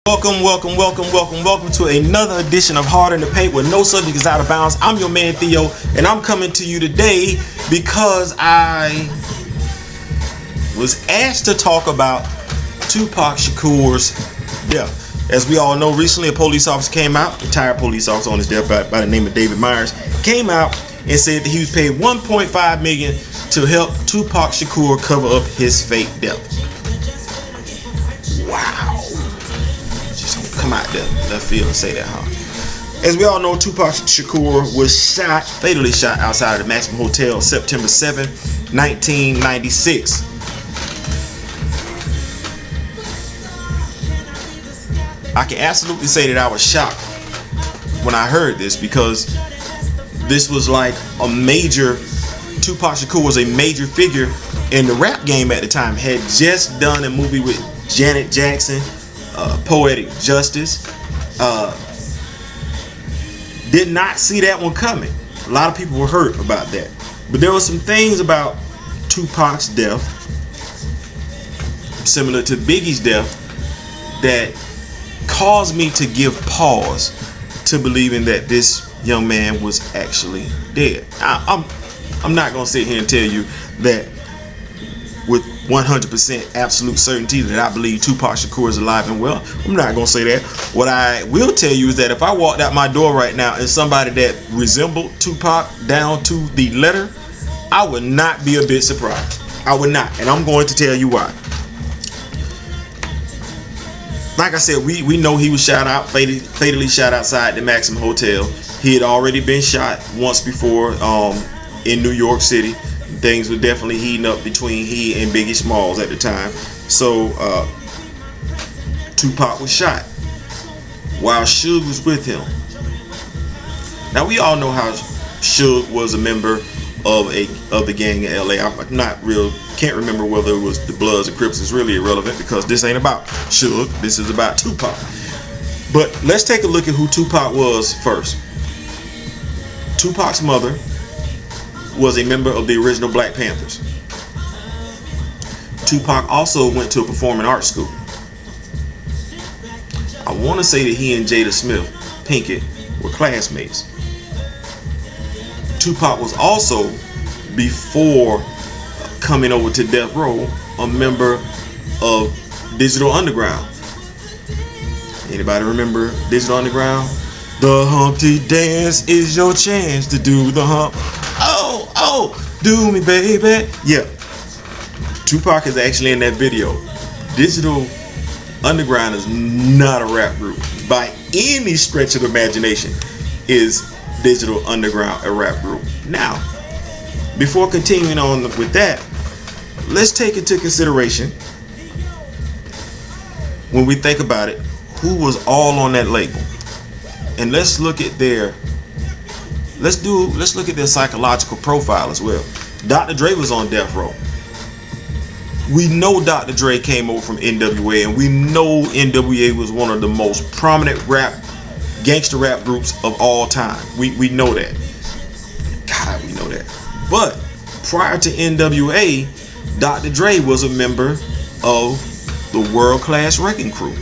Welcome to another edition of Hard in the Paint where no subject is out of bounds. I'm your man Theo, and I'm coming to you today because I was asked to talk about Tupac Shakur's death. As we all know, recently a police officer came out, retired police officer on his death by the name of David Myers, came out and said that he was paid $1.5 million to help Tupac Shakur cover up his fake death. Wow. Come out there, left field, and say that, huh? As we all know, Tupac Shakur was fatally shot outside of the Maximum Hotel September 7, 1996. I can absolutely say that I was shocked when I heard this, because this was like a major, Tupac Shakur was a major figure in the rap game at the time. Had just done a movie with Janet Jackson, Poetic Justice. Did not see that one coming. A lot of people were hurt about that. But there were some things about Tupac's death, similar to Biggie's death, that caused me to give pause to believing that this young man was actually dead. I'm not going to sit here and tell you that with 100% absolute certainty that I believe Tupac Shakur is alive and well. I'm not going to say that. What I will tell you is that if I walked out my door right now and somebody that resembled Tupac down to the letter, I would not be a bit surprised. I would not. And I'm going to tell you why. Like I said, we know he was shot out, fatally shot outside the Maximum Hotel. He had already been shot once before in New York City. Things were definitely heating up between he and Biggie Smalls at the time. So Tupac was shot while Suge was with him. Now we all know how Suge was a member of the gang in LA. Can't remember whether it was the Bloods or Crips. It's really irrelevant because this ain't about Suge. This is about Tupac. But let's take a look at who Tupac was first. Tupac's mother was a member of the original Black Panthers. Tupac also went to a performing arts school. I want to say that he and Jada Smith Pinkett were classmates. Tupac was also, before coming over to Death Row, a member of Digital Underground. Anybody remember Digital Underground? The Humpty Dance is your chance to do the hump. Oh, do me, baby. Yeah. Tupac is actually in that video. Digital Underground is not a rap group. By any stretch of the imagination is Digital Underground a rap group. Now, before continuing on with that, let's take into consideration, when we think about it, who was all on that label. And let's look at their psychological profile as well. Dr. Dre was on Death Row. We know Dr. Dre came over from NWA, and we know NWA was one of the most prominent gangster rap groups of all time. We know that. God, we know that. But prior to NWA, Dr. Dre was a member of the World Class Wrecking Crew.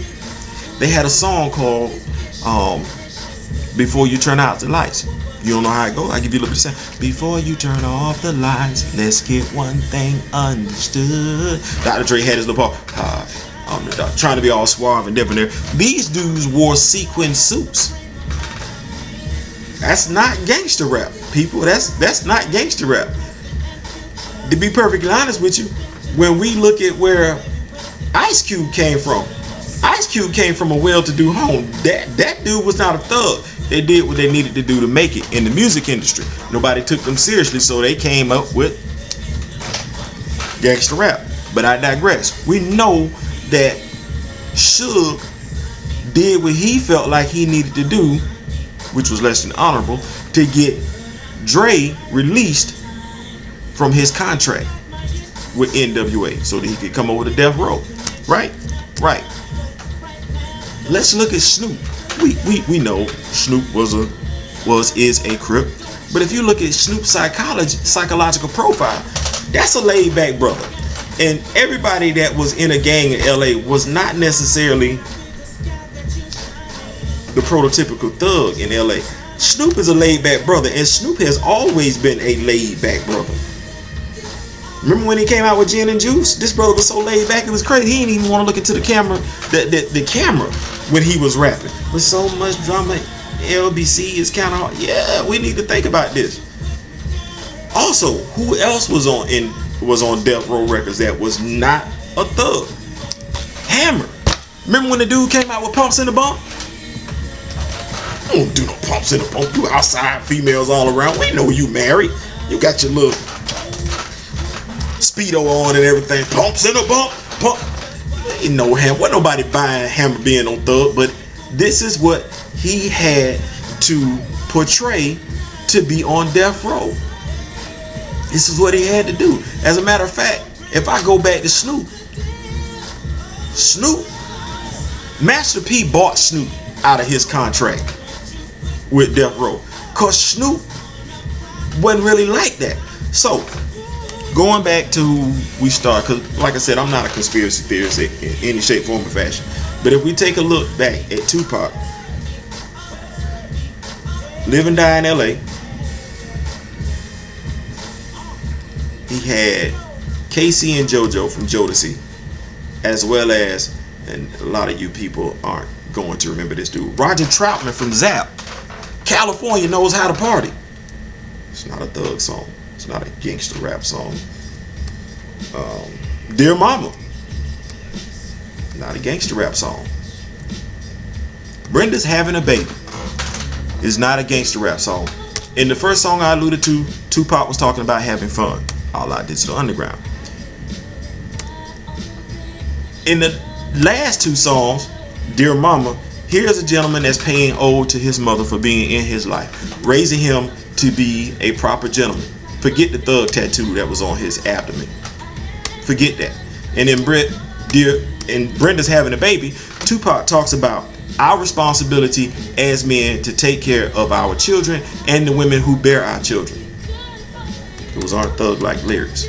They had a song called Before You Turn Out the Lights. You don't know how it goes? I give you a little bit of sound. Before you turn off the lights, let's get one thing understood. Dr. Dre had his little part. I'm the doctor, trying to be all suave and debonair. These dudes wore sequin suits. That's not gangster rap, people. That's not gangster rap. To be perfectly honest with you, when we look at where Ice Cube came from, Ice Cube came from a well-to-do home. That dude was not a thug. They did what they needed to do to make it in the music industry. Nobody took them seriously, so they came up with gangster rap. But I digress. We know that Suge did what he felt like he needed to do, which was less than honorable, to get Dre released from his contract with NWA so that he could come over to Death Row. Right. Let's look at Snoop. We know Snoop is a Crip, but if you look at Snoop's psychological profile, that's a laid back brother. And everybody that was in a gang in LA was not necessarily the prototypical thug in LA. Snoop is a laid back brother, and Snoop has always been a laid back brother. Remember when he came out with Gin and Juice? This brother was so laid back, it was crazy. He didn't even want to look into the camera, the camera when he was rapping. With so much drama, LBC is kind of hard. Yeah, we need to think about this. Also, who else was on Death Row Records that was not a thug? Hammer. Remember when the dude came out with Pumps in the Bump? You don't do no pumps in the bump. You outside, females all around. We know you married. You got your little Speedo on and everything. Pumps in the bump. Pump. Ain't no Hammer. Wasn't nobody buying Hammer being on thug, but this is what he had to portray to be on Death Row. This is what he had to do. As a matter of fact, if I go back to Snoop, Master P bought Snoop out of his contract with Death Row, cause Snoop wasn't really like that. So going back to we start, cause like I said, I'm not a conspiracy theorist in any shape, form, or fashion. But if we take a look back at Tupac, live and die in LA, he had Casey and JoJo from Jodeci, as well as, and a lot of you people aren't going to remember this dude, Roger Troutman from Zap. California knows how to party. It's not a thug song. It's not a gangster rap song. Dear Mama, not a gangster rap song. Brenda's Having a Baby is not a gangster rap song. In the first song I alluded to, Tupac was talking about having fun, a la Digital Underground. In the last two songs, Dear Mama, here's a gentleman that's paying ode to his mother for being in his life, raising him to be a proper gentleman. Forget the thug tattoo that was on his abdomen. Forget that. And in Brenda's Having a Baby, Tupac talks about our responsibility as men to take care of our children and the women who bear our children. Those aren't thug-like lyrics.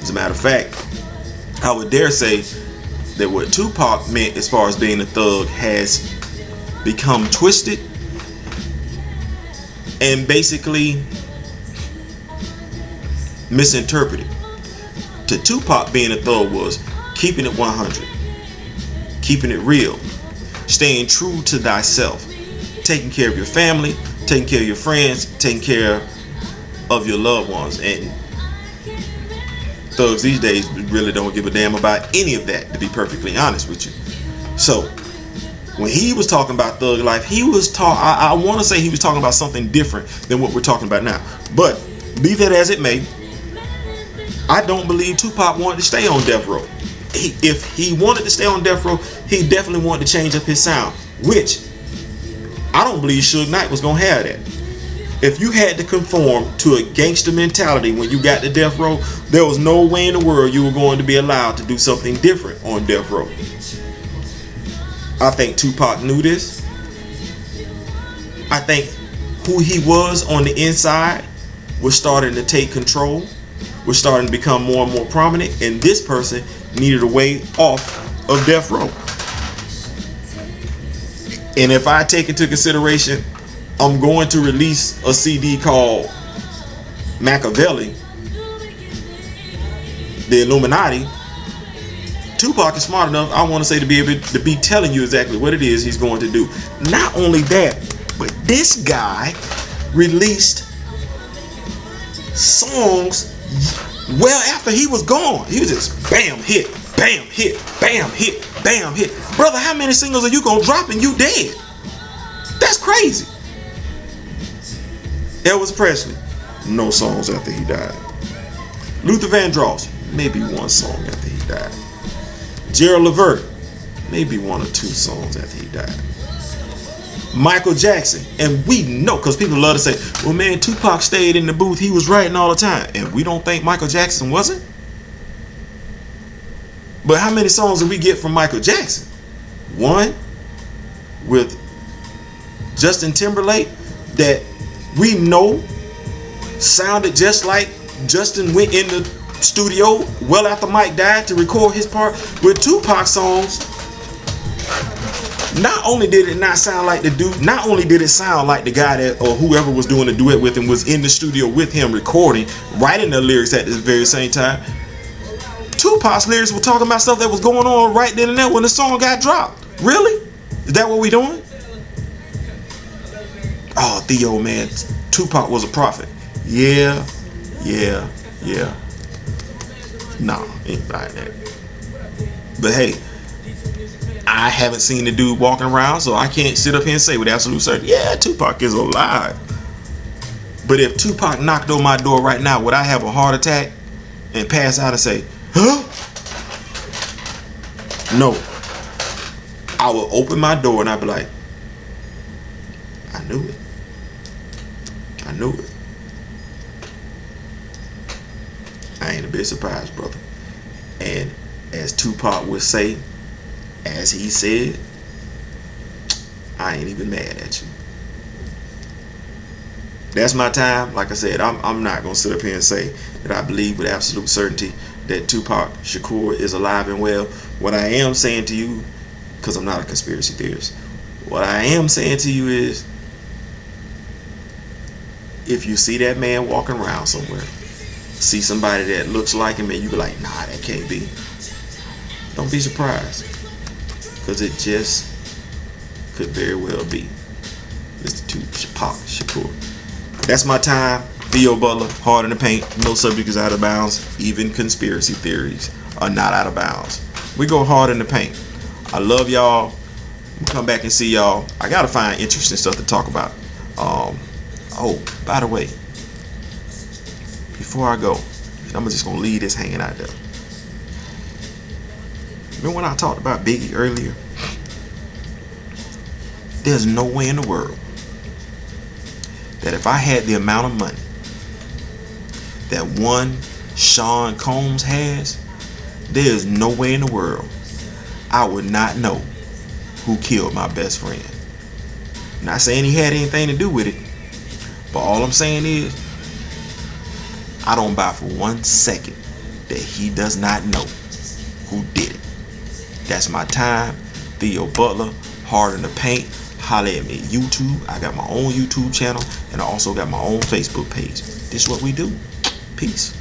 As a matter of fact, I would dare say that what Tupac meant as far as being a thug has become twisted and basically misinterpreted. To Tupac, being a thug was keeping it 100, keeping it real, staying true to thyself, taking care of your family, taking care of your friends, taking care of your loved ones. And thugs these days really don't give a damn about any of that, to be perfectly honest with you. So when he was talking about thug life, he was I want to say he was talking about something different than what we're talking about now. But be that as it may, I don't believe Tupac wanted to stay on Death Row. If he wanted to stay on Death Row, he definitely wanted to change up his sound, which I don't believe Suge Knight was gonna have that. If you had to conform to a gangster mentality when you got to Death Row, there was no way in the world you were going to be allowed to do something different on Death Row. I think Tupac knew this. I think who he was on the inside was starting to take control, was starting to become more and more prominent, and this person needed a way off of Death Row. And if I take into consideration, I'm going to release a CD called Machiavelli, the Illuminati. Tupac is smart enough, I want to say, to be able to be telling you exactly what it is he's going to do. Not only that, but this guy released songs well after he was gone. He was just bam hit, bam hit, bam hit, bam hit. Brother, how many singles are you gonna drop and you dead? That's crazy. Elvis Presley, no songs after he died. Luther Vandross, maybe one song after he died. Gerald Levert, maybe one or two songs after he died. Michael Jackson, and we know, because people love to say, well man, Tupac stayed in the booth, he was writing all the time, and we don't think Michael Jackson wasn't. But how many songs did we get from Michael Jackson? One with Justin Timberlake that we know sounded just like Justin went in the studio well after Mike died to record his part. With Tupac songs, Not only did it not sound like the dude, not only did it sound like the guy that or whoever was doing the duet with him was in the studio with him recording, writing the lyrics at the very same time. Tupac's lyrics were talking about stuff that was going on right then and there when the song got dropped. Really? Is that what we doing? Oh, Theo, man, Tupac was a prophet. Yeah. Nah, ain't buying that. But hey, I haven't seen the dude walking around, so I can't sit up here and say with absolute certainty, yeah, Tupac is alive. But if Tupac knocked on my door right now, would I have a heart attack and pass out and say, huh? No. I will open my door and I'll be like, I knew it. I knew it. I ain't a bit surprised, brother. And as Tupac would say, as he said, I ain't even mad at you. That's my time. Like I said, I'm not gonna sit up here and say that I believe with absolute certainty that Tupac Shakur is alive and well. What I am saying to you, because I'm not a conspiracy theorist, what I am saying to you is, if you see that man walking around somewhere, see somebody that looks like him, and you be like, nah, that can't be. Don't be surprised, because it just could very well be Mr. Tupac Shakur. That's my time. Theo Butler, hard in the paint. No subject is out of bounds. Even conspiracy theories are not out of bounds. We go hard in the paint. I love y'all. We'll come back and see y'all. I gotta find interesting stuff to talk about. Oh, by the way, before I go, I'm just gonna leave this hanging out there. Remember when I talked about Biggie earlier? There's no way in the world that if I had the amount of money that one Sean Combs has, there's no way in the world I would not know who killed my best friend. Not saying he had anything to do with it, but all I'm saying is, I don't buy for 1 second that he does not know who did it. That's my time. Theo Butler, hard in the paint. Holla at me. YouTube. I got my own YouTube channel, and I also got my own Facebook page. This is what we do. Peace.